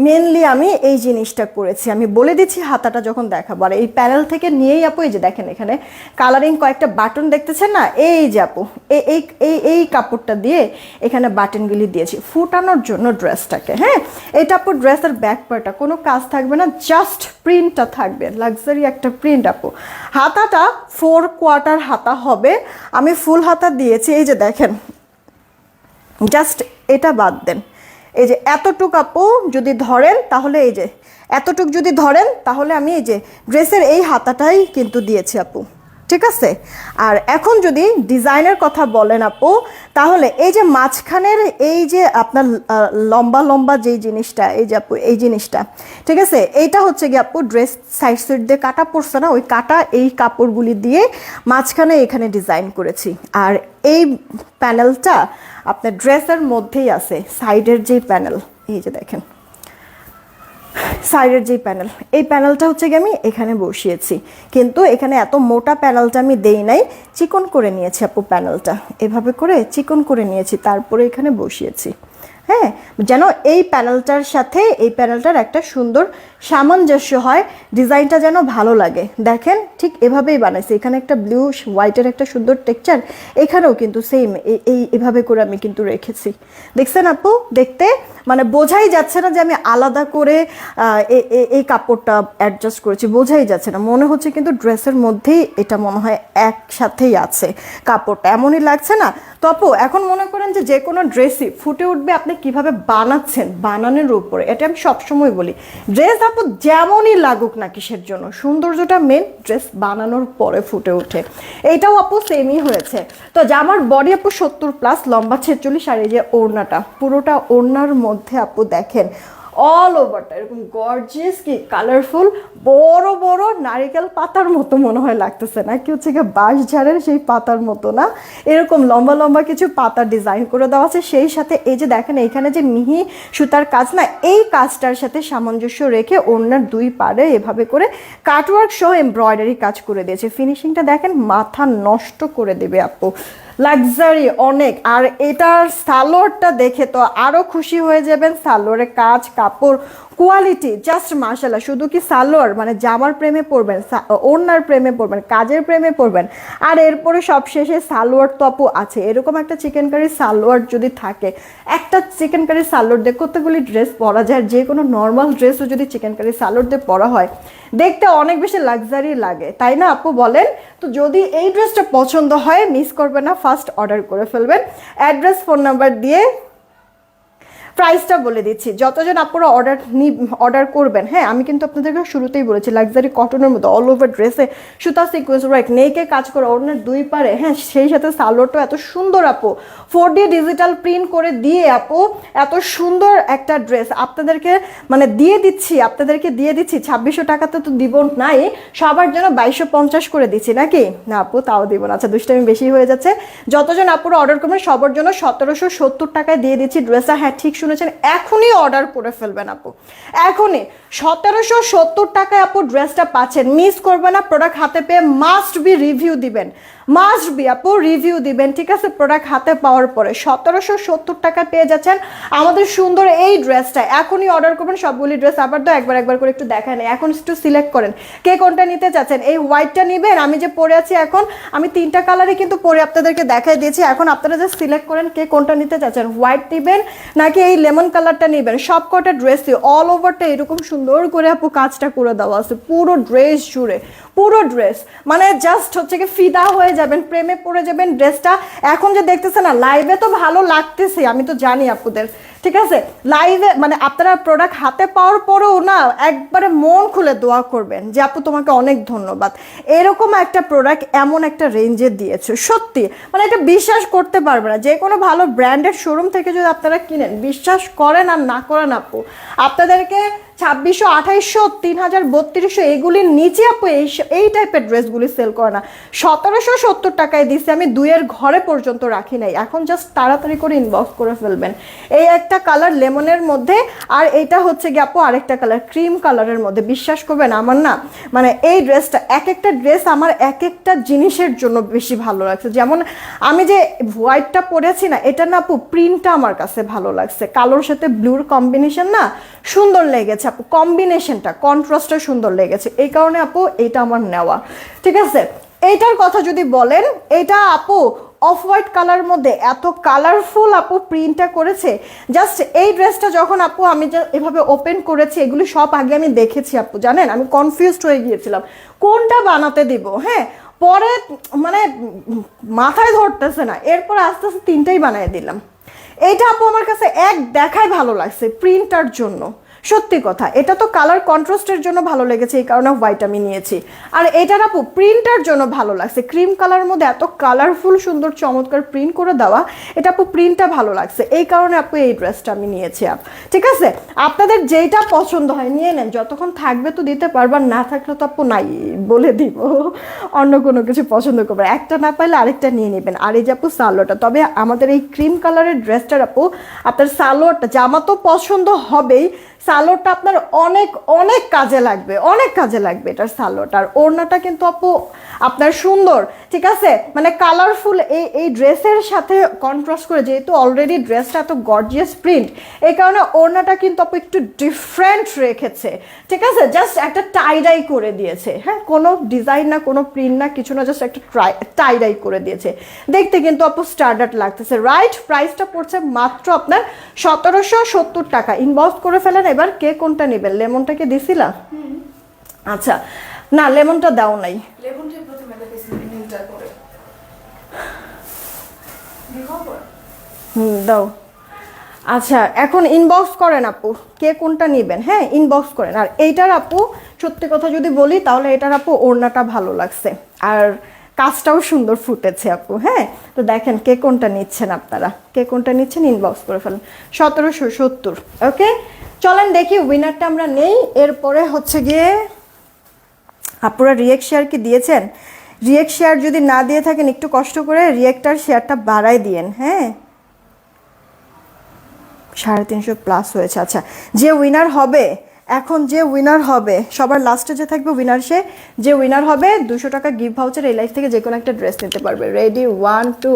S1: মেনলি আমি এই জিনিসটা করেছি, আমি বলে দিচ্ছি হাতাটা যখন দেখাবো। আর এই প্যানেল থেকে নিয়েই আপু এই যে দেখেন এখানে কালারিং কয়েকটা বাটন দেখতেছেন না, এই যে আপু এই কাপড়টা দিয়ে এখানে বাটনগুলি দিয়েছি ফুটানোর জন্য ড্রেসটাকে। হ্যাঁ, এটা আপু ড্রেসের ব্যাক পার্টটা কোনো কাজ থাকবে না, জাস্ট প্রিন্টটা থাকবে, লাক্সারি একটা প্রিন্ট আপু। হাতাটা 4/4 হাতা হবে, আমি ফুল হাতা দিয়েছি, এই যে দেখেন, জাস্ট এটা বাদ দেন, এই যে এতটুক আপু যদি ধরেন তাহলে, এই যে এতটুক যদি ধরেন তাহলে আমি এই যে ড্রেসের এই হাতাটাই কিন্তু দিয়েছি আপু, ঠিক আছে। আর এখন যদি ডিজাইনের কথা বলেন আপু, তাহলে এই যে মাঝখানের এই যে আপনার লম্বা যেই জিনিসটা, এই যে আপু এই জিনিসটা, ঠিক আছে, এইটা হচ্ছে কি আপু ড্রেস সাইড দিয়ে কাটা পড়ছে না, ওই কাটা এই কাপড়গুলি দিয়ে মাঝখানে এখানে ডিজাইন করেছি। আর এই প্যানেলটা আপনার ড্রেসের মধ্যেই আছে, সাইডের যেই প্যানেল, এই যে দেখেন সাইডের যে প্যানেল, এই প্যানেলটা হচ্ছে কি আমি এখানে বসিয়েছি, কিন্তু এখানে এত মোটা প্যানেলটা আমি দেই নাই, চিকন করে নিয়েছি আপু, প্যানেলটা এভাবে করে চিকন করে নিয়েছি, তারপরে এখানে বসিয়েছি। হ্যাঁ, যেন এই প্যানেলটার সাথে এই প্যানেলটার একটা সুন্দর সামঞ্জস্য হয়, ডিজাইনটা যেন ভালো লাগে। দেখেন ঠিক এভাবেই বানাইছি, এখানে একটা ব্লু হোয়াইটের একটা সুন্দর টেক্সচার, এখানেও কিন্তু সেম এভাবে করে আমি কিন্তু রেখেছি। দেখছেন আপু, দেখতে মানে বোঝাই যাচ্ছে না যে আমি আলাদা করে এই কাপড়টা অ্যাডজাস্ট করেছি, বোঝাই যাচ্ছে না, মনে হচ্ছে কিন্তু ড্রেসের মধ্যেই এটা মনে হয় একসাথেই আছে কাপড়টা, এমনই লাগছে না। তো আপু এখন মনে করেন যে কোনো ড্রেসই ফুটে উঠবে আপনি কিভাবে বানাচ্ছেন, বানানোর উপরে, এটা আমি সবসময় বলি। ড্রেস আপু যেমনই লাগুক না কিসের জন্য, সৌন্দর্যটা মেন ড্রেস বানানোর পরে ফুটে ওঠে, এইটাও আপু সেমই হয়েছে। তো জামার বডি আপু 70+, লম্বা 46, আর এই যে ওড়নাটা, পুরোটা ওড়নার মধ্যে আপু দেখেন অল ওভারটা এরকম গর্জিয়াস, কি কালারফুল, বড় নারিকেল পাতার মতো মনে হয় লাগতেছে না, কি হচ্ছে গিয়ে বাঁশঝাড়ের সেই পাতার মতো না, এরকম লম্বা কিছু পাতা ডিজাইন করে দেওয়া আছে। সেই সাথে এই যে দেখেন এইখানে যে মিহি সুতার কাজ না, এই কাজটার সাথে সামঞ্জস্য রেখে ওড়নার দুই পাড়ে এভাবে করে কাটওয়ার্ক সহ এমব্রয়ডারি কাজ করে দিয়েছে। ফিনিশিংটা দেখেন মাথা নষ্ট করে দেবে আপু, লাক্সারি অনেক। আর এটার সালোয়ারটা দেখে তো আরও খুশি হয়ে যাবেন, সালোয়ারের কাজ কাপড় কোয়ালিটি জাস্ট মাশাআল্লাহ। শুধু কি সালোয়ার মানে জামার প্রেমে পড়বেন, ওড়নার প্রেমে পড়বেন, কাজের প্রেমে পড়বেন, আর এরপরে সবশেষে সালোয়ার তো আপু আছে। এরকম একটা চিকেন কারি সালোয়ার যদি থাকে, একটা চিকেন কারি সালোয়ার দিয়ে কতগুলি ড্রেস পরা যায়, যে কোনো নর্মাল ড্রেসও যদি চিকেন কারি সালোয়ার দিয়ে পরা হয় দেখতে অনেক বেশি লাক্সারি লাগে, তাই না আপু বলেন? তো যদি এই ড্রেসটা পছন্দ হয় মিস করবেন না, ফার্স্ট অর্ডার করে ফেলবেন। অ্যাড্রেস ফোন নাম্বার দিয়ে প্রাইসটা বলে দিচ্ছি, যতজন আপনারা অর্ডার করবেন, হ্যাঁ আমি কিন্তু আপনাদেরকে শুরুতেই বলেছি লাক্সারি কটনের মধ্যে অল ওভার ড্রেসে সুতা সিকোয়েন্স ওয়ার্ক, নেকে কাজ করে ওড়নার দুই পারে, হ্যাঁ সেই সাথে সালোয়ারটা এত সুন্দর আপু 4D ডিজিটাল প্রিন্ট করে দিয়ে আপু এত সুন্দর একটা ড্রেস আপনাদেরকে মানে দিয়ে দিচ্ছি, আপনাদেরকে দিয়ে দিচ্ছি 2600 টাকাতে তো দিব নাই, সবার জন্য 2250 করে দিচ্ছি নাকি? না আপু তাও দিব না, আচ্ছা দুষ্টামি বেশি হয়ে যাচ্ছে। যতজন আপুরা অর্ডার করবেন সবার জন্য 1770 টাকায় দিয়ে দিচ্ছি ড্রেসটা। হ্যাঁ ঠিক শুনেছেন, এখনই অর্ডার করে ফেলবেন আপু, এখনই 1770 টাকায় আপু ড্রেসটা পাচ্ছেন, মিস করবে না। প্রোডাক্ট হাতে পেয়ে মাস্ট বি রিভিউ দিবেন, মাস্ট বি আপু রিভিউ দিবেন, ঠিক আছে? প্রোডাক্ট হাতে পাওয়ার পরে 1770 টাকা পেয়ে যাচ্ছেন আমাদের সুন্দর এই ড্রেসটা। এখনই অর্ডার করবেন সবগুলি ড্রেস। আবার তো একবার করে একটু দেখায় নেই, এখন একটু সিলেক্ট করেন কে কোনটা নিতে চাচ্ছেন। এই হোয়াইটটা নেবেন, আমি যে পরে আছি এখন আমি 3টা কালারই কিন্তু পরে আপনাদেরকে দেখাই দিয়েছি, এখন আপনারা যে সিলেক্ট করেন কে কোনটা নিতে চাচ্ছেন, হোয়াইট নেবেন নাকি এই লেমন কালারটা নেবেন। সব কটা ড্রেসই অল ওভারটা এরকম সুন্দর করে আপু কাজটা করে দেওয়া আছে পুরো ড্রেস জুড়ে, পুরো ড্রেস মানে জাস্ট হচ্ছে কি ফিদা হয়ে যাবেন, প্রেমে পড়ে যাবেন ড্রেসটা। এখন যে দেখতেছেন না লাইভে তো ভালো লাগতেছে, আমি তো জানি আপুদের, ঠিক আছে? লাইভে মানে আপনারা প্রোডাক্ট হাতে পাওয়ার পরেও না একবারে মন খুলে দোয়া করবেন যে আপু তোমাকে অনেক ধন্যবাদ, এরকম একটা প্রোডাক্ট এমন একটা রেঞ্জে দিয়েছে, সত্যি মানে এটা বিশ্বাস করতে পারবে না। যে কোনো ভালো ব্র্যান্ডের শোরুম থেকে যদি আপনারা কিনেন, বিশ্বাস করেন আর না করেন আপু, আপনাদেরকে 2600, 2800, 3000, 3200 এগুলির নিচে আপু এই টাইপের ড্রেসগুলি সেল করে না। 1770 টাকায় দিচ্ছি আমি, 2-এর ঘরে পর্যন্ত রাখি নাই। এখন জাস্ট তাড়াতাড়ি করে ইনবক্স করে ফেলবেন। এই একটা কালার লেমনের মধ্যে, আর এইটা হচ্ছে গিয়ে আপু আরেকটা কালার ক্রিম কালারের মধ্যে। বিশ্বাস করবেন আমার না মানে এই ড্রেসটা, এক একটা ড্রেস আমার এক একটা জিনিসের জন্য বেশি ভালো লাগছে। যেমন আমি যে হোয়াইটটা পরেছি না, এটা না আপু প্রিন্টটা আমার কাছে ভালো লাগছে, কালোর সাথে ব্লুর কম্বিনেশন না সুন্দর লেগেছে আপু, কম্বিনেশনটা কন্ট্রাস্টটা সুন্দর লেগেছে, এই কারণে আপু এটা আমার নেওয়া, ঠিক আছে? এইটার কথা যদি বলেন, এটা আপু অফ হোয়াইট কালার মধ্যে এত কালারফুল আপু প্রিন্টটা করেছে। জাস্ট এই ড্রেসটা যখন আপু আমি এভাবে ওপেন করেছি, এগুলি সব আগে আমি দেখেছি আপু, জানেন আমি কনফিউজড হয়ে গিয়েছিলাম কোনটা বানাতে দিব, হ্যাঁ পরে মানে মাথায় ধরতেছে না, এরপর আস্তে আস্তে 3টাই বানিয়ে দিলাম। এইটা আপু আমার কাছে এক দেখায় ভালো লাগছে প্রিন্টার জন্য, সত্যি কথা। এটা তো কালার কন্ট্রাস্টের জন্য ভালো লেগেছে, এই কারণে হোয়াইট আমি নিয়েছি। আর এটার আপু প্রিন্টার জন্য ভালো লাগছে, ক্রিম কালার মধ্যে এত কালারফুল সুন্দর চমৎকার প্রিন্ট করে দেওয়া, এটা আপু প্রিন্টটা ভালো লাগছে, এই কারণে আপু এই ড্রেসটা আমি নিয়েছি আপ, ঠিক আছে? আপনাদের যেটা পছন্দ হয় নিয়ে নেন, যতক্ষণ থাকবে তো দিতে পারবার, না থাকলে তো আপু নাই বলে দিব, অন্য কোনো কিছু পছন্দ করবেন, একটা না পাইলে আরেকটা নিয়ে নেবেন। আর এই যে আপু সালোয়ারটা, তবে আমাদের এই ক্রিম কালারের ড্রেসটার আপু আপনার সালোয়ারটা, জামা তো পছন্দ হবেই, সালোয়ারটা আপনার অনেক অনেক কাজে লাগবে, অনেক কাজে লাগবে এটার সালোয়ারটা। আর ওড়নাটা কিন্তু আপু আপনার সুন্দর, ঠিক আছে? মানে কালারফুল এই ড্রেসের সাথে কন্ট্রাস্ট করে, যেহেতু অলরেডি ড্রেসটা এত গর্জিয়াস প্রিন্ট, এই কারণে ওড়নাটা কিন্তু আপু একটু ডিফারেন্ট রেখেছে, ঠিক আছে? জাস্ট একটা টাইডাই করে দিয়েছে, হ্যাঁ কোনো ডিজাইন না, কোনো প্রিন্ট না, কিছু না, জাস্ট একটা টাইডাই করে দিয়েছে, দেখতে কিন্তু আপু স্ট্যান্ডার্ড লাগতেছে, রাইট? প্রাইসটা পড়ছে মাত্র আপনার 1770 টাকা। ইনবক্স করে ফেলেন। এবার কে কোনটা নেবেন? লেমনটা কি দিছিলা? আচ্ছা না লেমনটা দাও নাই, দাও। আচ্ছা এখন ইনবক্স করেন আপু কে কোনটা নেবেন, হ্যাঁ ইনবক্স করেন। আর এইটার আপু সত্যি কথা যদি বলি তাহলে এটার আপু ওড়নাটা ভালো লাগছে, আর কাজটাও সুন্দর ফুটেছে আপু, হ্যাঁ তো দেখেন কে কোনটা নিচ্ছেন, আপনারা কে কোনটা নিচ্ছেন ইনবক্স করে ফেলেন। 1770, ওকে চলেন দেখি উইনারটা আমরা নেই। এরপরে হচ্ছে গিয়ে আপনারা রিয়েক্ট শেয়ার কি দিয়েছেন? রিয়েক্ট শেয়ার যদি না দিয়ে থাকেন একটু কষ্ট করে রিয়েক্টার শেয়ারটা বাড়াই দিয়েন, হ্যাঁ 350+ হয়েছে। আচ্ছা যে উইনার হবে, এখন যে উইনার হবে সবার লাস্টে যে থাকবে উইনার, যে উইনার হবে 200 টাকা গিফট ভাউচার এই লাইফ থেকে যে কোনো একটা ড্রেস নিতে পারবে। রেডি 1 2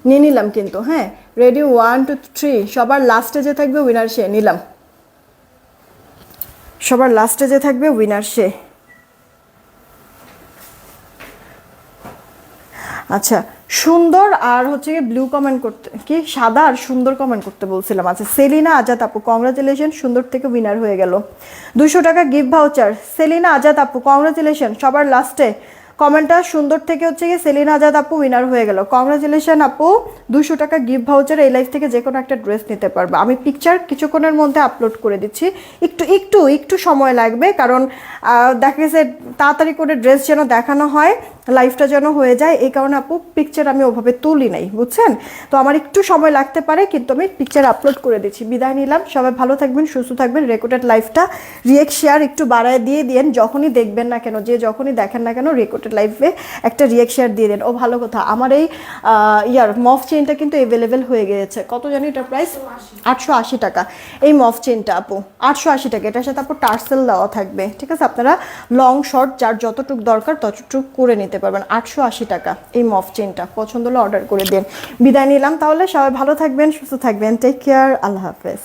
S1: নিয়ে নিলাম কিন্তু, হ্যাঁ রেডি 1 2 3 সবার লাস্টে যে থাকবে উইনার সে নিলাম, সবার লাস্টে যে থাকবে উইনার সে। আচ্ছা সুন্দর আর হচ্ছে কি ব্লু কমেন্ট করতে, কি সাদা আর সুন্দর কমেন্ট করতে বলছিলাম। আচ্ছা সেলিনা আজাদ আপু কংগ্রাচুলেশন, সুন্দর থেকে উইনার হয়ে গেল 200 টাকা গিফট ভাউচার। সেলিনা আজাদ আপু কংগ্রাচুলেশন, সবার লাস্টে কমেন্টটা সুন্দর থেকে হচ্ছে গিয়ে সেলিনা আজাদ আপু উইনার হয়ে গেল। কংগ্রাচুলেশন আপু, 200 টাকা গিফট ভাউচার, এই লাইফ থেকে যে কোনো একটা ড্রেস নিতে পারবে। আমি পিকচার কিছুক্ষণের মধ্যে আপলোড করে দিচ্ছি, একটু সময় লাগবে, কারণ দেখা গেছে তাড়াতাড়ি করে ড্রেস যেন দেখানো হয়, লাইফটা যেন হয়ে যায়, এই কারণে আপু পিকচার আমি ওভাবে তুলি নাই, বুঝছেন? তো আমার একটু সময় লাগতে পারে, কিন্তু আমি পিকচার আপলোড করে দিচ্ছি। বিদায় নিলাম, সবাই ভালো থাকবেন, সুস্থ থাকবেন। রেকর্ডেড লাইফটা রিয়েক্ট শেয়ার একটু বাড়ায় দিয়ে দিন, যখনই দেখবেন না কেন, যে যখনই দেখেন না কেন রেকর্ডেড লাইফে একটা রিয়েক্ট শেয়ার দিয়ে দেন। ও ভালো কথা, আমার এই মফ চেইনটা কিন্তু অ্যাভেলেবেল হয়ে গিয়েছে। কত জানি এটা প্রাইস? 880 টাকা এই মফ চেইনটা আপু, 880 টাকা। এটার সাথে আপু টার্সেল দেওয়া থাকবে, ঠিক আছে? আপনারা লং শর্ট যার যতটুক দরকার ততটুক করে নিতে পারবেন। 880 টাকা এই মফ চেইনটা, পছন্দ হলে অর্ডার করে দিন। বিদায় নিলাম তাহলে, সবাই ভালো থাকবেন, সুস্থ থাকবেন, টেক কেয়ার, আল্লাহ হাফেজ।